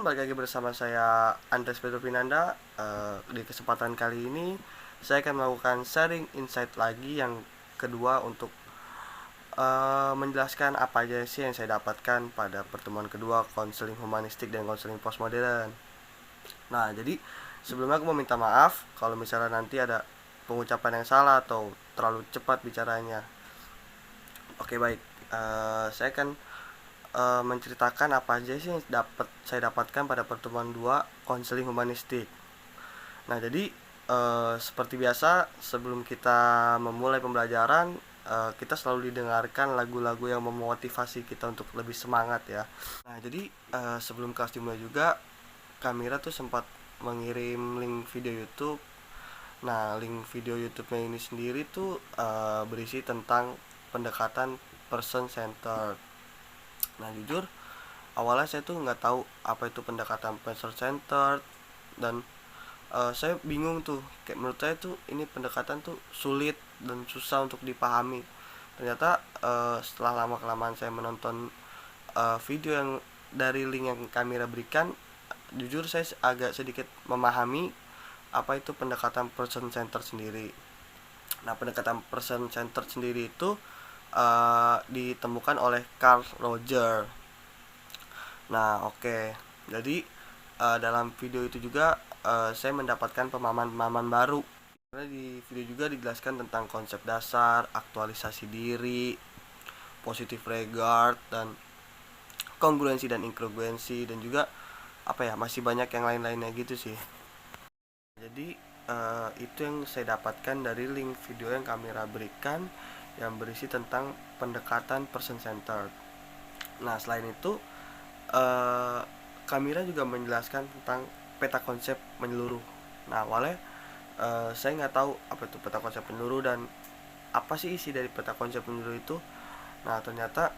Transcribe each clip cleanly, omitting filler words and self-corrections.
balik lagi bersama saya Andres Pedro Pinanda. Di kesempatan kali ini saya akan melakukan sharing insight lagi yang kedua untuk menjelaskan apa aja sih yang saya dapatkan pada pertemuan kedua konseling humanistik dan konseling postmodern. Nah, jadi sebelumnya aku mau minta maaf kalau misalnya nanti ada pengucapan yang salah atau terlalu cepat bicaranya. Oke, baik. Saya akan menceritakan apa aja sih yang saya dapatkan pada pertemuan 2 konseling humanistik. Nah, jadi seperti biasa sebelum kita memulai pembelajaran, kita selalu didengarkan lagu-lagu yang memotivasi kita untuk lebih semangat ya. Nah, jadi sebelum kelas dimulai juga, Kamira tuh sempat mengirim link video YouTube. Nah, link video YouTube-nya ini sendiri tuh berisi tentang pendekatan person centered. Nah, jujur awalnya saya tuh nggak tahu apa itu pendekatan person centered, dan saya bingung tuh, kayak menurut saya tuh ini pendekatan tuh sulit dan susah untuk dipahami. Ternyata setelah lama kelamaan saya menonton video yang dari link yang kamera berikan, jujur saya agak sedikit memahami apa itu pendekatan person centered sendiri. Nah, pendekatan person centered sendiri itu ditemukan oleh Carl Roger. Nah, oke. Jadi dalam video itu juga saya mendapatkan pemahaman-pemahaman baru. Karena di video juga dijelaskan tentang konsep dasar, aktualisasi diri, positive regard, dan kongruensi dan inkongruensi, dan juga apa ya, masih banyak yang lain-lainnya gitu sih. Jadi itu yang saya dapatkan dari link video yang kamera berikan yang berisi tentang pendekatan person centered. Nah, selain itu uh, Kamira juga menjelaskan tentang peta konsep menyeluruh. Nah, awalnya saya nggak tahu apa itu peta konsep menyeluruh dan apa sih isi dari peta konsep menyeluruh itu. Nah, ternyata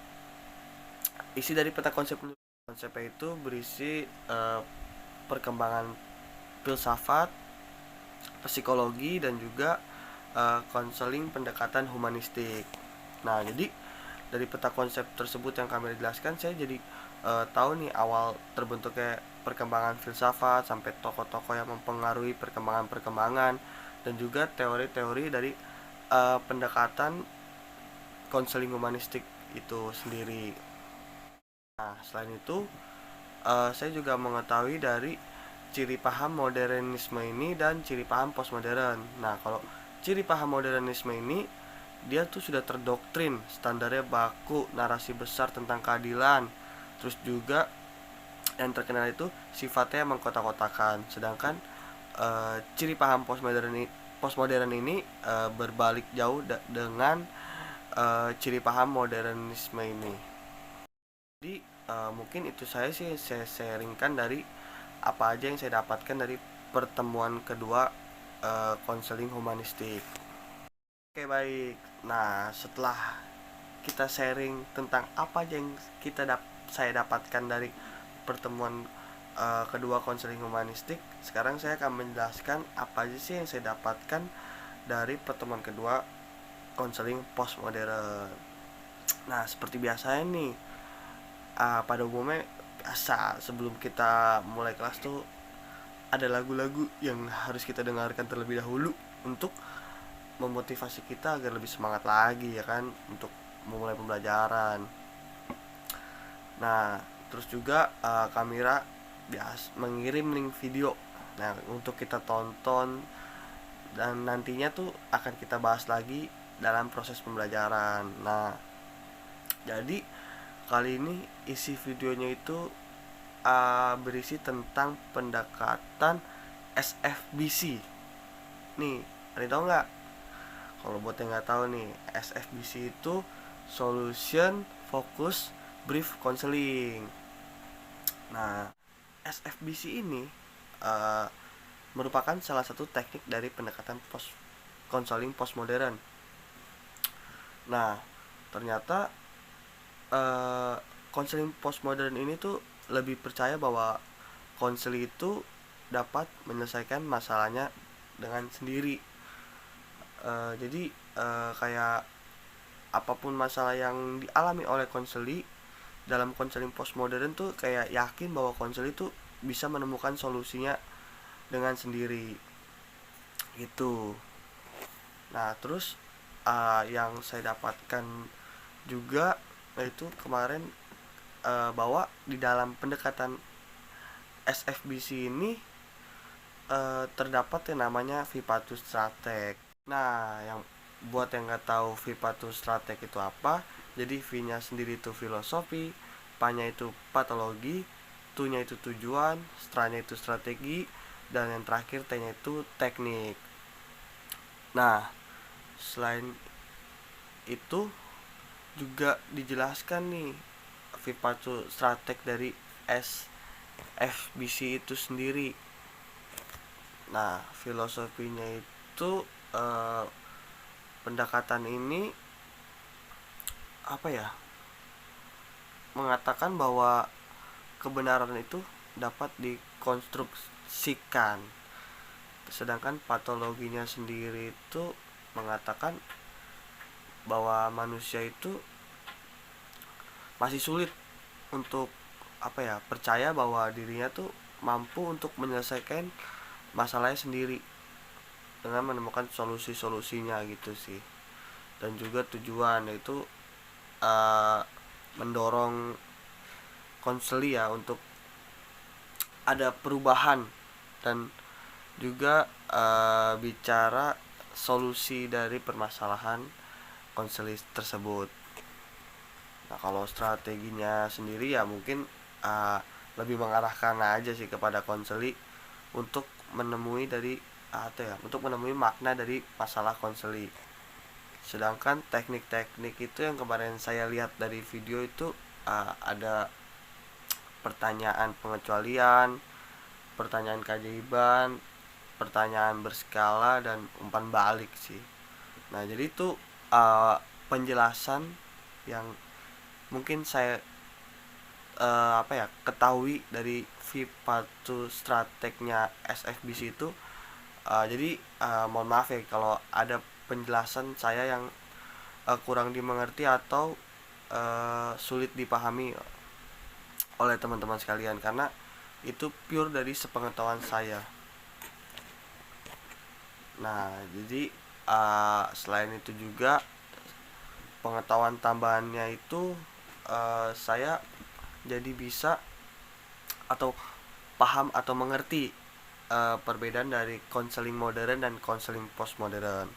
isi dari peta konsep menyeluruh, konsepnya itu berisi perkembangan filsafat, psikologi, dan juga konseling pendekatan humanistik. Nah, jadi dari peta konsep tersebut yang kami jelaskan, saya jadi tahu nih awal terbentuknya perkembangan filsafat sampai tokoh-tokoh yang mempengaruhi perkembangan-perkembangan, dan juga teori-teori dari pendekatan konseling humanistik itu sendiri. Nah, selain itu saya juga mengetahui dari ciri paham modernisme ini dan ciri paham postmodern. Nah, kalau ciri paham modernisme ini, dia tuh sudah terdoktrin, standarnya baku, narasi besar tentang keadilan, terus juga yang terkenal itu sifatnya mengkotak-kotakan. Sedangkan ciri paham postmodern ini berbalik jauh dengan ciri paham modernisme ini. Jadi mungkin itu saya sharingkan dari apa aja yang saya dapatkan dari pertemuan kedua konseling humanistik. Oke, baik. Nah, setelah kita sharing tentang apa aja yang saya dapatkan dari pertemuan kedua konseling humanistik, sekarang saya akan menjelaskan apa aja sih yang saya dapatkan dari pertemuan kedua konseling postmodern. Nah, seperti biasanya nih, pada umumnya biasa sebelum kita mulai kelas tuh ada lagu-lagu yang harus kita dengarkan terlebih dahulu untuk memotivasi kita agar lebih semangat lagi ya kan, untuk memulai pembelajaran. Nah, terus juga Kamera mengirim link video, nah, untuk kita tonton, dan nantinya tuh akan kita bahas lagi dalam proses pembelajaran. Nah, jadi kali ini isi videonya itu berisi tentang pendekatan SFBC. Nih, ada yang tahu nggak? Kalau buat yang nggak tahu nih, SFBC itu Solution Focus Brief Counseling. Nah, SFBC ini uh, merupakan salah satu teknik dari pendekatan konseling postmodern. Nah, ternyata konseling postmodern ini tuh lebih percaya bahwa konseling itu dapat menyelesaikan masalahnya dengan sendiri. Jadi kayak apapun masalah yang dialami oleh konseli dalam konseling postmodern tuh kayak yakin bahwa konseli itu bisa menemukan solusinya dengan sendiri gitu. Nah terus yang saya dapatkan juga itu kemarin, bahwa di dalam pendekatan SFBC ini terdapat yang namanya Vipatus Strateg. Nah, yang buat yang nggak tahu Vipatus Strateg itu apa, jadi V-nya sendiri itu filosofi, P-nya itu patologi, Tu-nya itu tujuan, Stra-nya itu strategi, dan yang terakhir T-nya itu teknik. Nah, selain itu juga dijelaskan nih Vipatus Strateg dari SFBC itu sendiri. Nah, filosofinya itu pendekatan ini apa ya? Mengatakan bahwa kebenaran itu dapat dikonstruksikan. Sedangkan patologinya sendiri itu mengatakan bahwa manusia itu masih sulit untuk apa ya, percaya bahwa dirinya tuh mampu untuk menyelesaikan masalahnya sendiri dengan menemukan solusi-solusinya gitu sih. Dan juga tujuan yaitu mendorong konseli ya untuk ada perubahan, dan juga bicara solusi dari permasalahan konseli tersebut. Nah kalau strateginya sendiri ya mungkin lebih mengarahkan aja sih kepada konseli untuk menemui dari untuk menemui makna dari masalah konseli. Sedangkan teknik-teknik itu yang kemarin saya lihat dari video itu ada pertanyaan pengecualian, pertanyaan keajaiban, pertanyaan berskala, dan umpan balik sih. Nah jadi itu penjelasan yang mungkin saya ketahui dari Vipatus Strategnya SFBC itu. Jadi mohon maaf ya kalau ada penjelasan saya yang kurang dimengerti atau sulit dipahami oleh teman-teman sekalian, karena itu pure dari sepengetahuan saya. Nah jadi selain itu juga pengetahuan tambahannya itu saya jadi bisa atau paham atau mengerti perbedaan dari konseling modern dan konseling postmodern.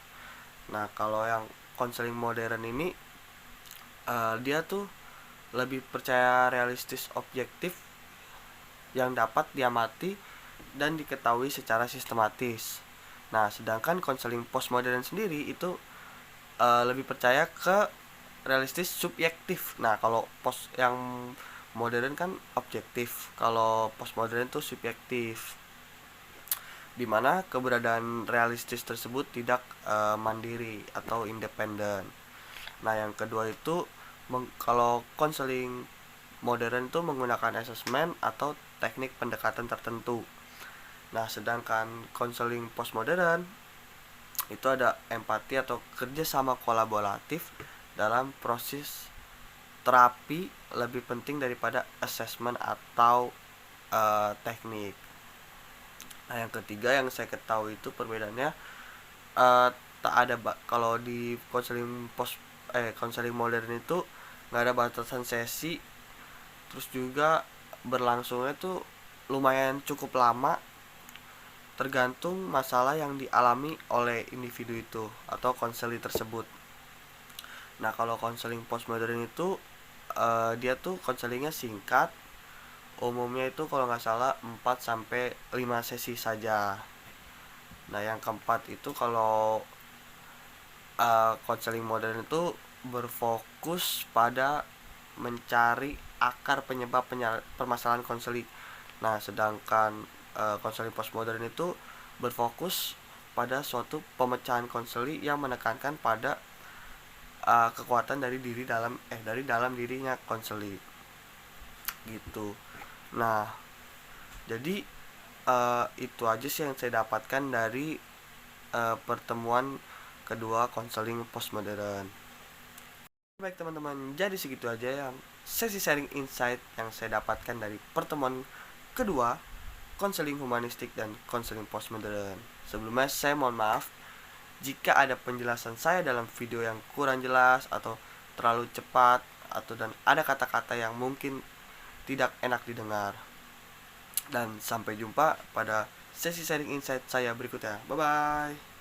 Nah kalau yang konseling modern ini dia tuh lebih percaya realistis objektif yang dapat diamati dan diketahui secara sistematis. Nah sedangkan konseling postmodern sendiri itu lebih percaya ke realistis subjektif. Nah kalau yang modern kan objektif, kalau postmodern itu subjektif, dimana keberadaan realistis tersebut tidak mandiri atau independen. Nah yang kedua itu kalau konseling modern itu menggunakan asesmen atau teknik pendekatan tertentu. Nah sedangkan konseling postmodern itu ada empati atau kerjasama kolaboratif dalam proses terapi lebih penting daripada asesmen atau teknik. Nah yang ketiga yang saya ketahui itu perbedaannya tak ada kalau di konseling modern itu nggak ada batasan sesi, terus juga berlangsungnya tuh lumayan cukup lama, tergantung masalah yang dialami oleh individu itu atau konseli tersebut. Nah kalau konseling postmodern itu dia tuh konselingnya singkat, umumnya itu kalau nggak salah 4-5 sesi saja. Nah yang keempat itu kalau konseling modern itu berfokus pada mencari akar penyebab permasalahan konseli. Nah sedangkan konseling postmodern itu berfokus pada suatu pemecahan konseli yang menekankan pada kekuatan dari dalam dirinya konseli gitu. Nah jadi itu aja sih yang saya dapatkan dari pertemuan kedua konseling postmodern. Baik teman-teman, jadi segitu aja yang sesi sharing insight yang saya dapatkan dari pertemuan kedua konseling humanistik dan konseling postmodern. Sebelumnya saya mohon maaf jika ada penjelasan saya dalam video yang kurang jelas atau terlalu cepat atau dan ada kata-kata yang mungkin tidak enak didengar. Dan sampai jumpa pada sesi sharing insight saya berikutnya. Bye bye.